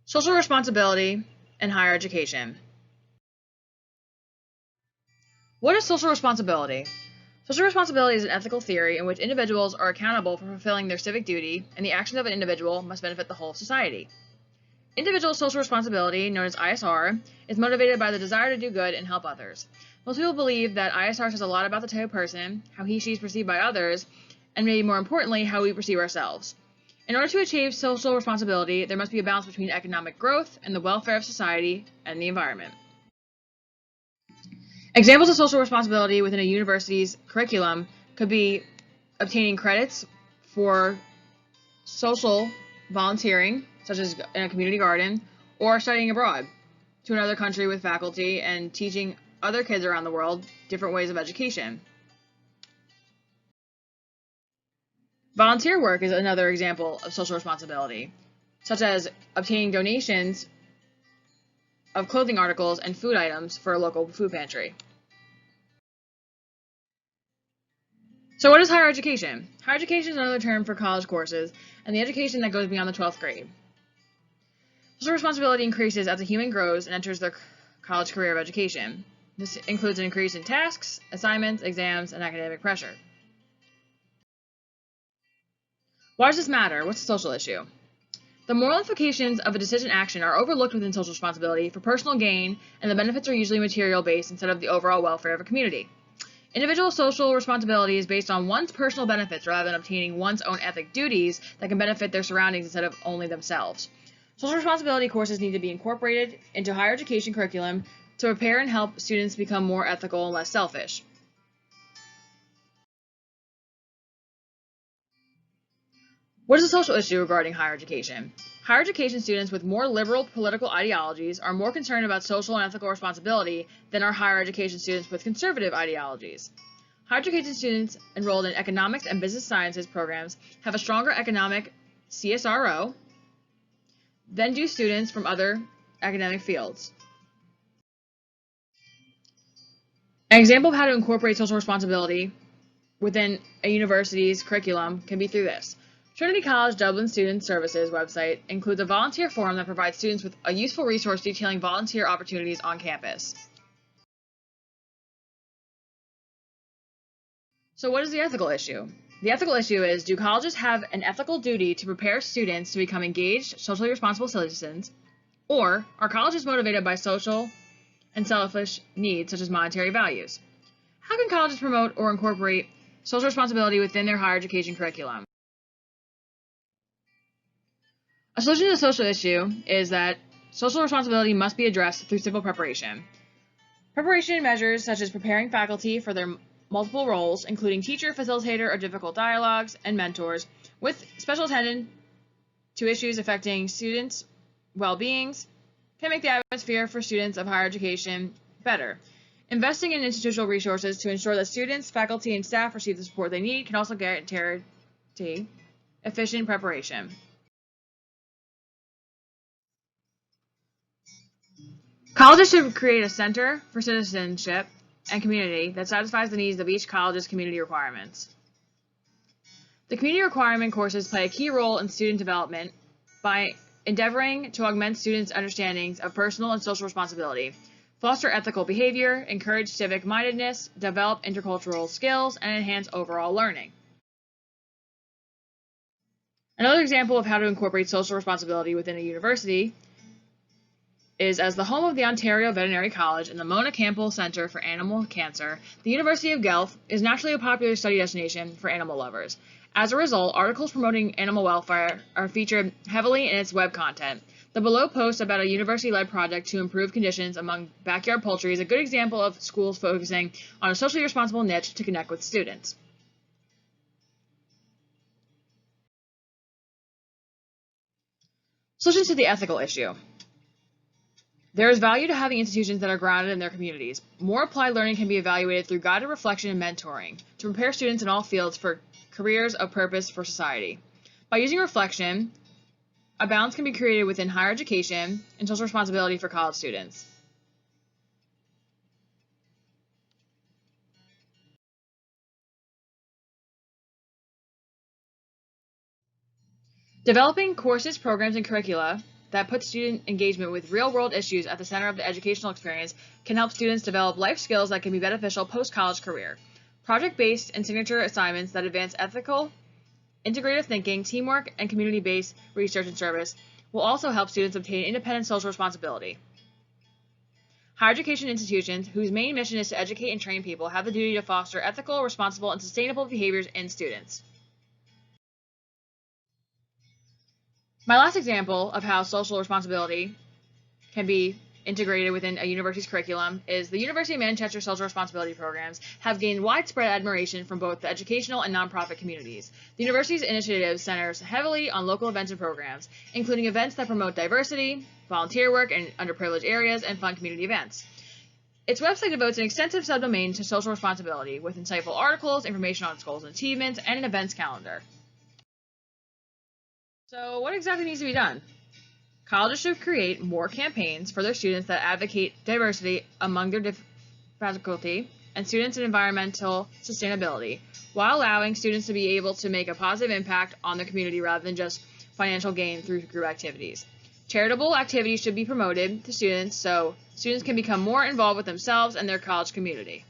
Social responsibility and higher education. What is social responsibility? Social responsibility is an ethical theory in which individuals are accountable for fulfilling their civic duty, and the actions of an individual must benefit the whole of society. Individual social responsibility, known as ISR, is motivated by the desire to do good and help others. Most people believe that ISR says a lot about the type of person, how he/she is perceived by others, and maybe more importantly, how we perceive ourselves. In order to achieve social responsibility, there must be a balance between economic growth and the welfare of society and the environment. Examples of social responsibility within a university's curriculum could be obtaining credits for social volunteering, such as in a community garden, or studying abroad to another country with faculty and teaching other kids around the world different ways of education. Volunteer work is another example of social responsibility, such as obtaining donations of clothing articles and food items for a local food pantry. So what is higher education? Higher education is another term for college courses and the education that goes beyond the 12th grade. Social responsibility increases as a human grows and enters their college career of education. This includes an increase in tasks, assignments, exams, and academic pressure. Why does this matter? What's the social issue? The moral implications of a decision action are overlooked within social responsibility for personal gain, and the benefits are usually material-based instead of the overall welfare of a community. Individual social responsibility is based on one's personal benefits rather than obtaining one's own ethic duties that can benefit their surroundings instead of only themselves. Social responsibility courses need to be incorporated into higher education curriculum to prepare and help students become more ethical and less selfish. What is the social issue regarding higher education? Higher education students with more liberal political ideologies are more concerned about social and ethical responsibility than are higher education students with conservative ideologies. Higher education students enrolled in economics and business sciences programs have a stronger economic CSRO than do students from other academic fields. An example of how to incorporate social responsibility within a university's curriculum can be through this. Trinity College Dublin Student Services website includes a volunteer forum that provides students with a useful resource detailing volunteer opportunities on campus. So what is the ethical issue? The ethical issue is, do colleges have an ethical duty to prepare students to become engaged, socially responsible citizens, or are colleges motivated by social and selfish needs such as monetary values? How can colleges promote or incorporate social responsibility within their higher education curriculum? A solution to the social issue is that social responsibility must be addressed through simple preparation. Preparation measures such as preparing faculty for their multiple roles, including teacher, facilitator, or difficult dialogues, and mentors, with special attention to issues affecting students' well-beings, can make the atmosphere for students of higher education better. Investing in institutional resources to ensure that students, faculty, and staff receive the support they need can also guarantee efficient preparation. Colleges should create a center for citizenship and community that satisfies the needs of each college's community requirements. The community requirement courses play a key role in student development by endeavoring to augment students' understandings of personal and social responsibility, foster ethical behavior, encourage civic mindedness, develop intercultural skills, and enhance overall learning. Another example of how to incorporate social responsibility within a university is as the home of the Ontario Veterinary College and the Mona Campbell Centre for Animal Cancer, the University of Guelph is naturally a popular study destination for animal lovers. As a result, articles promoting animal welfare are featured heavily in its web content. The below post about a university-led project to improve conditions among backyard poultry is a good example of schools focusing on a socially responsible niche to connect with students. Solutions to the ethical issue. There is value to having institutions that are grounded in their communities. More applied learning can be evaluated through guided reflection and mentoring to prepare students in all fields for careers of purpose for society. By using reflection, a balance can be created within higher education and social responsibility for college students. Developing courses, programs, and curricula that puts student engagement with real-world issues at the center of the educational experience can help students develop life skills that can be beneficial post-college career. Project-based and signature assignments that advance ethical, integrative thinking, teamwork, and community-based research and service will also help students obtain independent social responsibility. Higher education institutions, whose main mission is to educate and train people, have the duty to foster ethical, responsible, and sustainable behaviors in students. My last example of how social responsibility can be integrated within a university's curriculum is the University of Manchester social responsibility programs have gained widespread admiration from both the educational and nonprofit communities. The university's initiative centers heavily on local events and programs, including events that promote diversity, volunteer work in underprivileged areas, and fun community events. Its website devotes an extensive subdomain to social responsibility, with insightful articles, information on its goals and achievements, and an events calendar. So what exactly needs to be done? Colleges should create more campaigns for their students that advocate diversity among their faculty and students in environmental sustainability, while allowing students to be able to make a positive impact on their community rather than just financial gain through group activities. Charitable activities should be promoted to students so students can become more involved with themselves and their college community.